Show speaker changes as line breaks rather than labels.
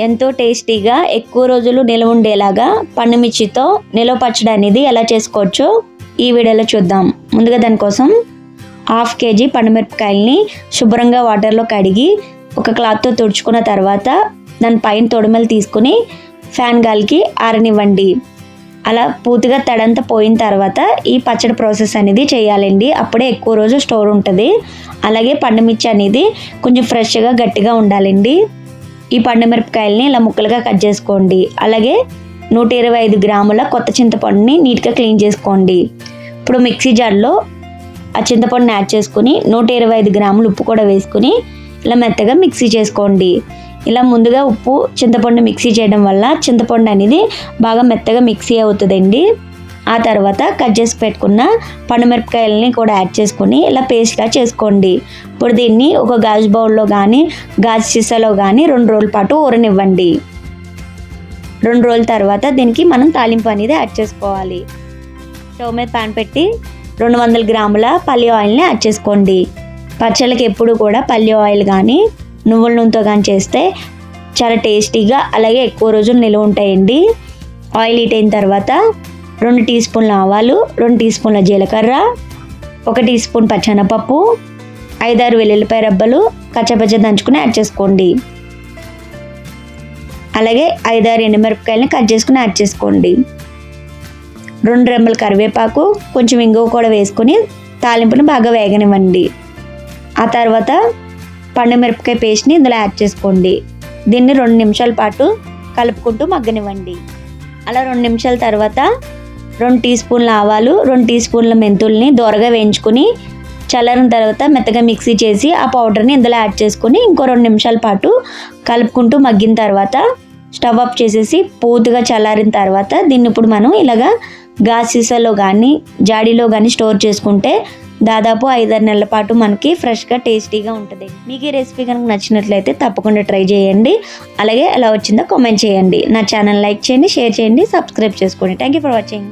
ఎంతో టేస్టీగా ఎక్కువ రోజులు నిల్వ ఉండేలాగా పండుమిర్చితో నిల్వ పచ్చడి అనేది ఎలా చేసుకోవచ్చో ఈ వీడియోలో చూద్దాం. ముందుగా దానికోసం 1/2 kg పండుమిరపకాయల్ని శుభ్రంగా వాటర్లో కడిగి ఒక క్లాత్తో తుడుచుకున్న తర్వాత దాని పైన తొడిమలు తీసుకుని ఫ్యాన్ గాలికి ఆరనివ్వండి. అలా పూర్తిగా తడంతా పోయిన తర్వాత ఈ పచ్చడి ప్రాసెస్ అనేది చేయాలండి. అప్పుడే ఎక్కువ రోజు స్టోర్ ఉంటుంది. అలాగే పండుమిర్చి అనేది కొంచెం ఫ్రెష్గా గట్టిగా ఉండాలండి. ఈ పండుమిరపకాయల్ని ఇలా ముక్కలుగా కట్ చేసుకోండి. అలాగే 125 గ్రాముల కొత్త చింతపండుని నీట్గా క్లీన్ చేసుకోండి. ఇప్పుడు మిక్సీ జార్లో ఆ చింతపండుని యాడ్ చేసుకుని 125 గ్రాములు ఉప్పు కూడా వేసుకుని ఇలా మెత్తగా మిక్సీ చేసుకోండి. ఇలా ముందుగా ఉప్పు చింతపండు మిక్సీ చేయడం వల్ల చింతపండు అనేది బాగా మెత్తగా మిక్సీ అవుతుందండి. ఆ తర్వాత కట్ చేసి పెట్టుకున్న పండుమిరపకాయలని కూడా యాడ్ చేసుకొని ఇలా పేస్ట్లా చేసుకోండి. ఇప్పుడు దీన్ని ఒక గాజు బౌల్లో కానీ గాజు సీసాలో కానీ 2 రోజుల పాటు ఊరనివ్వండి. 2 రోజుల తర్వాత దీనికి మనం తాలింపు అనేది యాడ్ చేసుకోవాలి. స్టవ్ మీద పాన్ పెట్టి 200 గ్రాముల పల్లి ఆయిల్ని యాడ్ చేసుకోండి. పచ్చళ్ళకి ఎప్పుడు కూడా పల్లి ఆయిల్ కానీ నువ్వుల నూనెతో కానీ చేస్తే చాలా టేస్టీగా అలాగే ఎక్కువ రోజులు నిల్వ ఉంటాయండి. ఆయిల్ హీట్ అయిన తర్వాత 2 టీ స్పూన్ల ఆవాలు, 2 టీ స్పూన్ల జీలకర్ర, 1 టీ స్పూన్ పచ్చెనపప్పు, 5-6 వెల్లుల్లిపాయ రబ్బలు కచ్చపచ్చ దంచుకుని యాడ్ చేసుకోండి. అలాగే 5-6 ఎండుమిరపకాయలని కట్ చేసుకుని యాడ్ చేసుకోండి. 2 రెమ్మల కరివేపాకు, కొంచెం ఇంగువ కూడా వేసుకొని తాలింపుని బాగా వేగనివ్వండి. ఆ తర్వాత పండుమిరపకాయ పేస్ట్ని ఇందులో యాడ్ చేసుకోండి. దీన్ని 2 నిమిషాల పాటు కలుపుకుంటూ మగ్గనివ్వండి. అలా 2 నిమిషాల తర్వాత 2 టీ స్పూన్ల ఆవాలు, 2 టీ స్పూన్ల మెంతుల్ని దోరగా వేయించుకుని చల్లారిన తర్వాత మెత్తగా మిక్సీ చేసి ఆ పౌడర్ని ఇందులో యాడ్ చేసుకుని ఇంకో 2 నిమిషాల పాటు కలుపుకుంటూ మగ్గిన తర్వాత స్టవ్ ఆఫ్ చేసేసి పూర్తిగా చల్లారిన తర్వాత దీన్ని ఇప్పుడు మనం ఇలాగా గాజు సీసాలో కానీ జాడీలో కానీ స్టోర్ చేసుకుంటే దాదాపు 5-6 నెలల పాటు మనకి ఫ్రెష్గా టేస్టీగా ఉంటుంది. మీకు ఈ రెసిపీ కనుక నచ్చినట్లయితే తప్పకుండా ట్రై చేయండి. అలాగే ఎలా వచ్చిందో కామెంట్ చేయండి. నా ఛానల్ లైక్ చేయండి, షేర్ చేయండి, సబ్స్క్రైబ్ చేసుకోండి. Thank you for watching.